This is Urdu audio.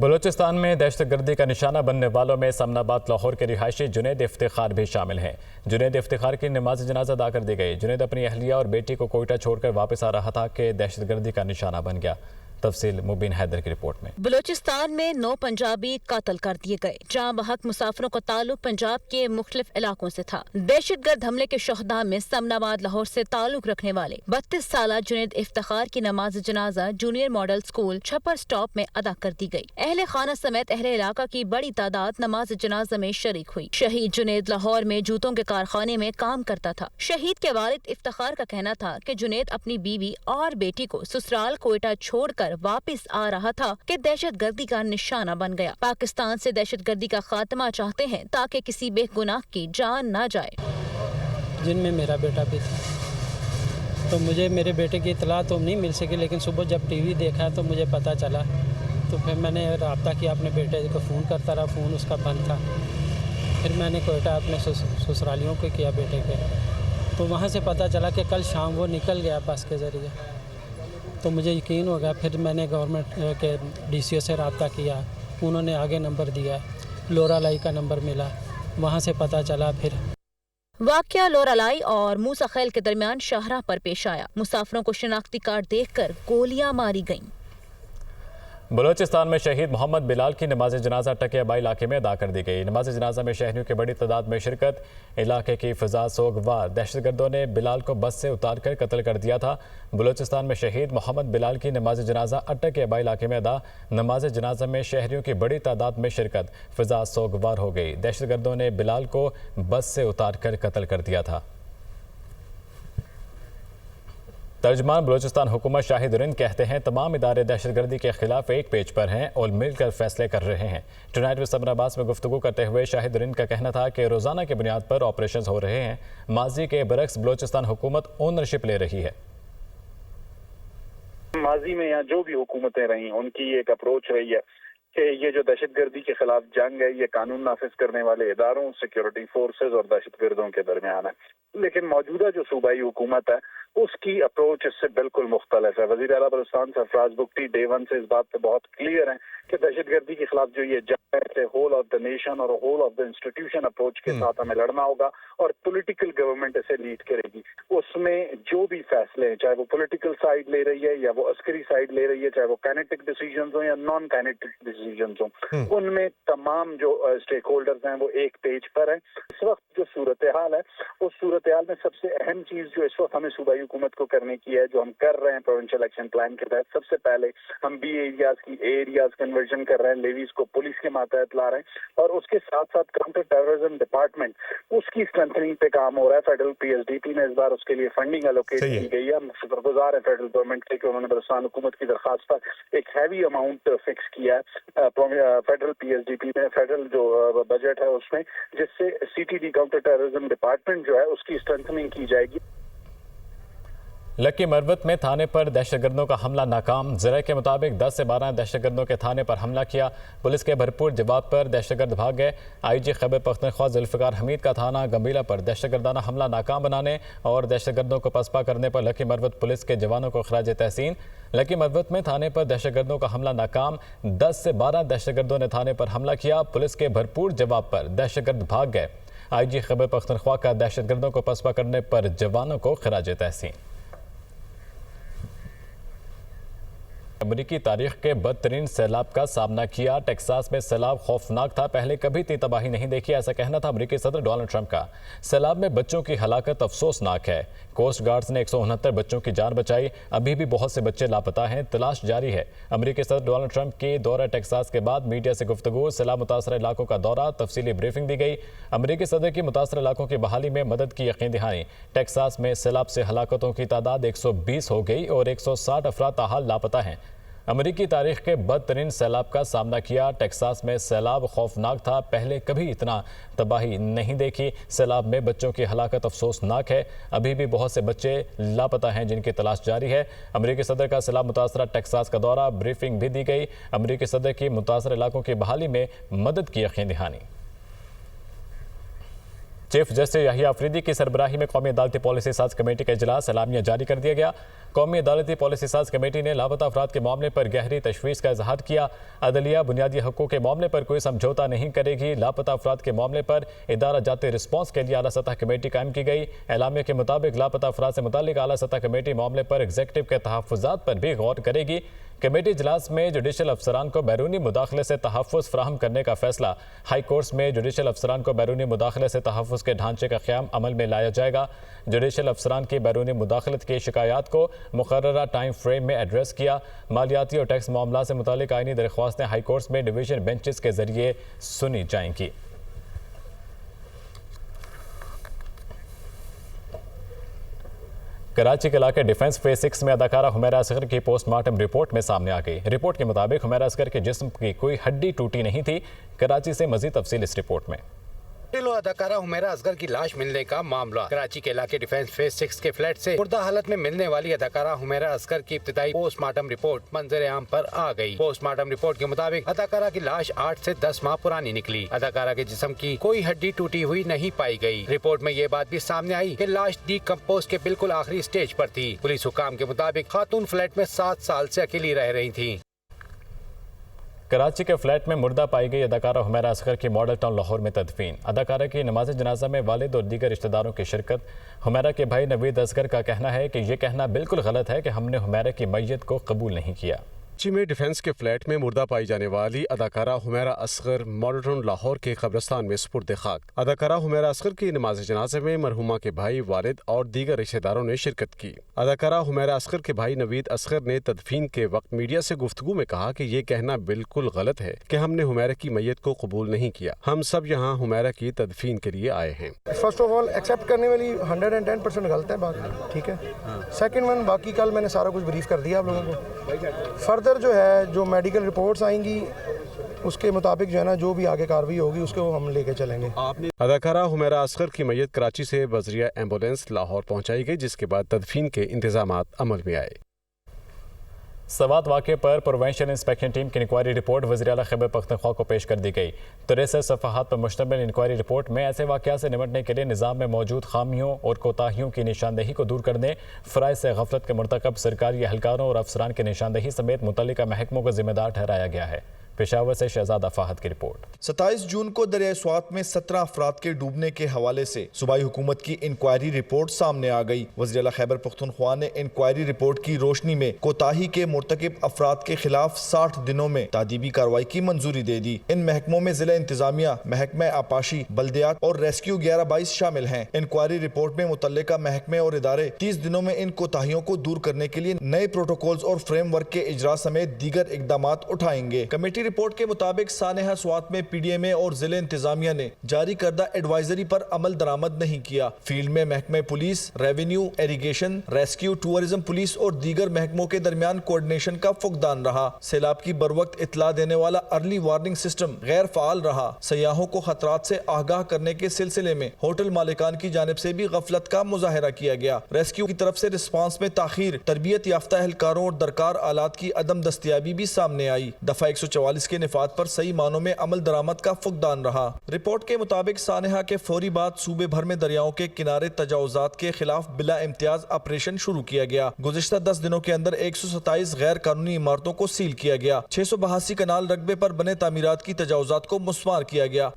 بلوچستان میں دہشت گردی کا نشانہ بننے والوں میں سمناباد لاہور کے رہائشی جنید افتخار بھی شامل ہیں۔ جنید افتخار کی نماز جنازہ ادا کر دی گئی۔ جنید اپنی اہلیہ اور بیٹی کو کوئٹہ چھوڑ کر واپس آ رہا تھا کہ دہشت گردی کا نشانہ بن گیا۔ تفصیل مبین حیدر کی رپورٹ میں۔ بلوچستان میں 9 پنجابی قتل کر دیے گئے، جہاں بحق مسافروں کا تعلق پنجاب کے مختلف علاقوں سے تھا۔ دہشت گرد حملے کے شہداء میں سمناباد لاہور سے تعلق رکھنے والے 32 سالہ جنید افتخار کی نماز جنازہ جونیئر ماڈل سکول چھپر سٹاپ میں ادا کر دی گئی۔ اہل خانہ سمیت اہل علاقہ کی بڑی تعداد نماز جنازہ میں شریک ہوئی۔ شہید جنید لاہور میں جوتوں کے کارخانے میں کام کرتا تھا۔ شہید کے والد افتخار کا کہنا تھا کہ جنید اپنی بیوی اور بیٹی کو سسرال کوئٹہ چھوڑ کر واپس آ رہا تھا کہ دہشت گردی کا نشانہ بن گیا۔ پاکستان سے دہشت گردی کا خاتمہ چاہتے ہیں تاکہ کسی بے گناہ کی جان نہ جائے۔ جن میں میرا بیٹا بھی تھا، تو مجھے میرے بیٹے کی اطلاع تو نہیں مل سکی، لیکن صبح جب ٹی وی دیکھا تو مجھے پتہ چلا، تو پھر میں نے رابطہ کیا اپنے بیٹے کو، فون کرتا رہا، فون اس کا بند تھا۔ پھر میں نے کوئٹہ اپنے سسرالیوں کو کیا بیٹے کے، تو وہاں سے پتہ چلا کہ کل شام وہ نکل گیا بس کے ذریعے۔ تو مجھے یقین ہو گیا، پھر میں نے گورنمنٹ کے ڈی سی او سے رابطہ کیا، انہوں نے آگے نمبر دیا، لورا لائی کا نمبر ملا، وہاں سے پتہ چلا۔ پھر واقعہ لورا لائی اور موسیٰ خیل کے درمیان شاہراہ پر پیش آیا۔ مسافروں کو شناختی کارڈ دیکھ کر گولیاں ماری گئیں۔ بلوچستان میں شہید محمد بلال کی نماز جنازہ ٹکیا بائی علاقے میں ادا کر دی گئی۔ نماز جنازہ میں شہریوں کی بڑی تعداد میں شرکت۔ علاقے کی فضا سوگوار۔ دہشت گردوں نے بلال کو بس سے اتار کر قتل کر دیا تھا۔ بلوچستان میں شہید محمد بلال کی نماز جنازہ اٹکیا بائی علاقے میں ادا۔ نماز جنازہ میں شہریوں کی بڑی تعداد میں شرکت۔ فضا سوگوار ہو گئی۔ دہشت گردوں نے بلال کو بس سے اتار کر قتل کر دیا تھا۔ ترجمان بلوچستان حکومت شاہد رند کہتے ہیں تمام ادارے دہشت گردی کے خلاف ایک پیج پر ہیں اور مل کر فیصلے کر رہے ہیں۔ ٹونائٹ وسط سمناباد میں گفتگو کرتے ہوئے شاہد رند کا کہنا تھا کہ روزانہ کی بنیاد پر آپریشنز ہو رہے ہیں۔ ماضی کے برعکس بلوچستان حکومت اونرشپ لے رہی ہے۔ ماضی میں یا جو بھی حکومتیں رہیں ان کی ایک اپروچ رہی ہے کہ یہ جو دہشت گردی کے خلاف جنگ ہے یہ قانون نافذ کرنے والے اداروں، سیکیورٹی فورسز اور دہشت گردوں کے درمیان ہے، لیکن موجودہ جو صوبائی حکومت ہے اس کی اپروچ اس سے بالکل مختلف ہے۔ وزیر اعلیٰ بلوچستان سرفراز بگٹی ڈے ون سے اس بات پہ بہت کلیئر ہیں کہ دہشت گردی کے خلاف جو یہ جنگ ہے ہول آف دا نیشن اور whole of the institution approach کے ساتھ ہمیں لڑنا ہوگا اور پولیٹیکل گورنمنٹ اسے لیڈ کرے گی۔ اس میں جو بھی فیصلے ہیں، چاہے وہ پولیٹیکل سائیڈ لے رہی ہے یا وہ عسکری سائیڈ لے رہی ہے، چاہے وہ کائنیٹک ڈیسیژنز ہوں یا نان کائنیٹک ڈیسیژنز ہوں، ان میں تمام جو اسٹیک ہولڈرز ہیں وہ ایک پیج پر ہیں۔ اس وقت جو صورتحال ہے اس صورتحال میں سب سے اہم چیز جو اس وقت ہمیں صوبائی حکومت کو کرنے کی ہے، جو ہم کر رہے ہیں پروونشل ایکشن پلان کے تحت، سب سے پہلے ہم بی ایریاز کی اے ایریاز کنورژن کر رہے ہیں، لیویز کو پولیس کے ماتحت لا رہے ہیں، اور اس کے ساتھ ساتھ کاؤنٹر ٹیررزم ڈپارٹمنٹ اس کی اسٹرینتھنگ پہ کام ہو رہا ہے۔ فیڈرل پی ایس ڈی پی نے اس بار اس کے لیے فنڈنگ الوکیٹ کی گئی ہے۔ ہم شکر گزار ہیں فیڈرل گورنمنٹ کے کہ انہوں نے بلوچستان حکومت کی درخواست پر ایک ہیوی اماؤنٹ فکس کیا ہے federal P S D P میں، فیڈرل جو بجٹ ہے اس میں، جس سے C T D counter terrorism department جو ہے اس کی اسٹرینتھنگ کی جائے گی۔ لکی مروت میں تھانے پر دہشت گردوں کا حملہ ناکام۔ ذرائع کے مطابق 10 سے 12 دہشت گردوں کے تھانے پر حملہ کیا۔ پولیس کے بھرپور جواب پر دہشت گرد بھاگ گئے۔ آئی جی خیبر پختونخوا ذوالفقار حمید کا تھانہ گمبیلا پر دہشت گردانہ حملہ ناکام بنانے اور دہشت گردوں کو پسپا کرنے پر لکی مروت پولیس کے جوانوں کو خراج تحسین۔ لکی مروت میں تھانے پر دہشت گردوں کا حملہ ناکام۔ 10 سے 12 دہشت گردوں نے تھانے پر حملہ کیا۔ پولیس کے بھرپور جواب پر دہشت گرد بھاگ گئے۔ آئی جی خیبر پختونخوا کا دہشت گردوں کو پسپا کرنے پر جوانوں کو خراج تحسین۔ امریکی تاریخ کے بدترین سیلاب کا سامنا کیا۔ ٹیکساس میں سیلاب خوفناک تھا، پہلے کبھی اتنی تباہی نہیں دیکھی، ایسا کہنا تھا امریکی صدر ڈونلڈ ٹرمپ کا۔ سیلاب میں بچوں کی ہلاکت افسوسناک ہے۔ کوسٹ گارڈز نے 169 بچوں کی جان بچائی، ابھی بھی بہت سے بچے لاپتہ ہیں، تلاش جاری ہے۔ امریکی صدر ڈونلڈ ٹرمپ کی دورہ ٹیکساس کے بعد میڈیا سے گفتگو، سیلاب متاثرہ علاقوں کا دورہ، تفصیلی بریفنگ دی گئی۔ امریکی صدر کی متاثرہ علاقوں کی بحالی میں مدد کی یقین دہانی۔ ٹیکساس میں سیلاب سے ہلاکتوں کی تعداد 120 ہو گئی اور 160 افراد تاحال لاپتہ ہیں۔ امریکی تاریخ کے بدترین سیلاب کا سامنا کیا۔ ٹیکساس میں سیلاب خوفناک تھا، پہلے کبھی اتنا تباہی نہیں دیکھی۔ سیلاب میں بچوں کی ہلاکت افسوسناک ہے، ابھی بھی بہت سے بچے لاپتہ ہیں جن کی تلاش جاری ہے۔ امریکی صدر کا سیلاب متاثرہ ٹیکساس کا دورہ، بریفنگ بھی دی گئی۔ امریکی صدر کی متاثرہ علاقوں کی بحالی میں مدد کی یقین دہانی۔ چیف جسٹس یحییٰ آفریدی کی سربراہی میں قومی عدالتی پالیسی ساز کمیٹی کا اجلاس اعلامیہ جاری کر دیا گیا۔ قومی عدالتی پالیسی ساز کمیٹی نے لاپتہ افراد کے معاملے پر گہری تشویش کا اظہار کیا۔ عدلیہ بنیادی حقوق کے معاملے پر کوئی سمجھوتہ نہیں کرے گی۔ لاپتہ افراد کے معاملے پر ادارہ جاتی رسپانس کے لیے اعلیٰ سطح کمیٹی قائم کی گئی۔ اعلامیہ کے مطابق لاپتہ افراد سے متعلق اعلیٰ سطح کمیٹی معاملے پر ایگزیکٹو کے تحفظات پر بھی غور کرے گی۔ کمیٹی اجلاس میں جوڈیشل افسران کو بیرونی مداخلے سے تحفظ فراہم کرنے کا فیصلہ۔ ہائی کورٹس میں جوڈیشل افسران کو بیرونی مداخلے سے تحفظ کے ڈھانچے کا قیام عمل میں لایا جائے گا۔ جوڈیشل افسران کی بیرونی مداخلت کی شکایات کو مقررہ ٹائم فریم میں ایڈریس کیا۔ مالیاتی اور ٹیکس معاملات سے متعلق آئینی درخواستیں ہائی کورٹس میں ڈویژن بینچز کے ذریعے سنی جائیں گی۔ کراچی کے علاقے ڈیفنس فیز 6 میں اداکارہ حمیرہ اصغر کی پوسٹ مارٹم رپورٹ میں سامنے آ گئی۔ رپورٹ کے مطابق حمیرہ اصغر کے جسم کی کوئی ہڈی ٹوٹی نہیں تھی۔ کراچی سے مزید تفصیل اس رپورٹ میں۔ اداکارہ حمیرہ اصغر کی لاش ملنے کا معاملہ۔ کراچی کے علاقے ڈیفنس فیز 6 کے فلیٹ سے مردہ حالت میں ملنے والی اداکارہ حمیرہ اصغر کی ابتدائی پوسٹ مارٹم رپورٹ منظر عام پر آ گئی۔ پوسٹ مارٹم رپورٹ کے مطابق اداکارہ کی لاش 8 سے 10 ماہ پرانی نکلی۔ اداکارہ کے جسم کی کوئی ہڈی ٹوٹی ہوئی نہیں پائی گئی۔ رپورٹ میں یہ بات بھی سامنے آئی کہ لاش ڈی کمپوز کے بالکل آخری سٹیج پر تھی۔ پولیس حکام کے مطابق خاتون فلیٹ میں 7 سال سے اکیلی رہ رہی تھی۔ کراچی کے فلیٹ میں مردہ پائی گئی اداکارہ حمیرہ اصغر کی ماڈل ٹاؤن لاہور میں تدفین۔ اداکارہ کی نماز جنازہ میں والد اور دیگر رشتہ داروں کی شرکت۔ حمیرہ کے بھائی نوید اصغر کا کہنا ہے کہ یہ کہنا بالکل غلط ہے کہ ہم نے حمیرہ کی میت کو قبول نہیں کیا۔ کراچی میں ڈیفنس کے فلیٹ میں مردہ پائی جانے والی اداکارہ حمیرہ اصغر ماڈل ٹاؤن لاہور کے قبرستان میں سپرد خاک۔ اداکارہ حمیرہ اصغر کی نماز جنازے میں مرحومہ کے بھائی، والد اور دیگر رشتہ داروں نے شرکت کی۔ اداکارہ حمیرہ اصغر کے بھائی نوید اصغر نے تدفین کے وقت میڈیا سے گفتگو میں کہا کہ یہ کہنا بالکل غلط ہے کہ ہم نے حمیرہ کی میت کو قبول نہیں کیا۔ ہم سب یہاں حمیرہ کی تدفین کے لیے آئے ہیں۔ فرسٹ آف آل ایکسیپٹ کرنے والی 110% غلط ہے بات، ٹھیک ہے۔ سیکنڈ ون، باقی کل میں نے سارا کچھ بریف کر دیا آپ لوگوں کو۔ فردر جو ہے جو میڈیکل رپورٹس آئیں گی اس کے مطابق جو ہے نا جو بھی آگے کارروائی ہوگی اس کو ہم لے کے چلیں گے۔ اداکارہ حمیرہ اصغر کی میت کراچی سے بذریعہ ایمبولینس لاہور پہنچائی گئی، جس کے بعد تدفین کے انتظامات عمل میں آئے۔ سوات واقعے پر پروونشل انسپیکشن ٹیم کی انکوائری رپورٹ وزیراعلیٰ خیبر پختونخوا کو پیش کر دی گئی۔ 63 صفحات پر مشتمل انکوائری رپورٹ میں ایسے واقعات سے نمٹنے کے لیے نظام میں موجود خامیوں اور کوتاہیوں کی نشاندہی کو دور کرنے، فرائض سے غفلت کے مرتکب سرکاری اہلکاروں اور افسران کی نشاندہی سمیت متعلقہ محکموں کو ذمہ دار ٹھہرایا گیا ہے۔ پشاور سے شہزادہ فاہد کی رپورٹ۔ 27 جون کو دریائے سوات میں 17 افراد کے ڈوبنے کے حوالے سے صوبائی حکومت کی انکوائری رپورٹ سامنے آ گئی۔ وزیراعلیٰ خیبر پختونخوا نے انکوائری رپورٹ کی روشنی میں کوتاہی کے مرتکب افراد کے خلاف 60 دنوں میں تادیبی کارروائی کی منظوری دے دی۔ ان محکموں میں ضلع انتظامیہ، محکمہ آبپاشی، بلدیات اور ریسکیو 11-22 شامل ہیں۔ انکوائری رپورٹ میں متعلقہ محکمے اور ادارے 30 دنوں میں ان کوتاہیوں کو دور کرنے کے لیے نئے پروٹوکولز اور فریم ورک کے اجرا سمیت دیگر اقدامات اٹھائیں گے۔ کمیٹی رپورٹ کے مطابق سانحہ سوات میں پی ڈی ایم اے اور ضلع انتظامیہ نے جاری کردہ ایڈوائزری پر عمل درآمد نہیں کیا۔ فیلڈ میں محکمہ police, revenue, irrigation, rescue, tourism police اور دیگر محکموں کے درمیان کوارڈینیشن کا فقدان رہا۔ سیلاب کی بروقت اطلاع دینے والا ارلی وارننگ سسٹم غیر فعال رہا۔ سیاحوں کو خطرات سے آگاہ کرنے کے سلسلے میں ہوٹل مالکان کی جانب سے بھی غفلت کا مظاہرہ کیا گیا۔ ریسکیو کی طرف سے رسپانس میں تاخیر، تربیت یافتہ اہلکاروں اور درکار آلات کی عدم دستیابی بھی سامنے آئی۔ دفعہ 144 کے نفاذ پر صحیح معنوں میں عمل درآمد کا فقدان رہا۔ رپورٹ کے مطابق سانحہ کے فوری بعد صوبے بھر میں دریاؤں کے کنارے تجاوزات کے خلاف بلا امتیاز آپریشن شروع کیا گیا۔ گزشتہ 10 دنوں کے اندر 127 غیر قانونی عمارتوں کو سیل کیا گیا۔ 682 کنال رقبے پر بنے تعمیرات کی تجاوزات کو مسمار کیا گیا۔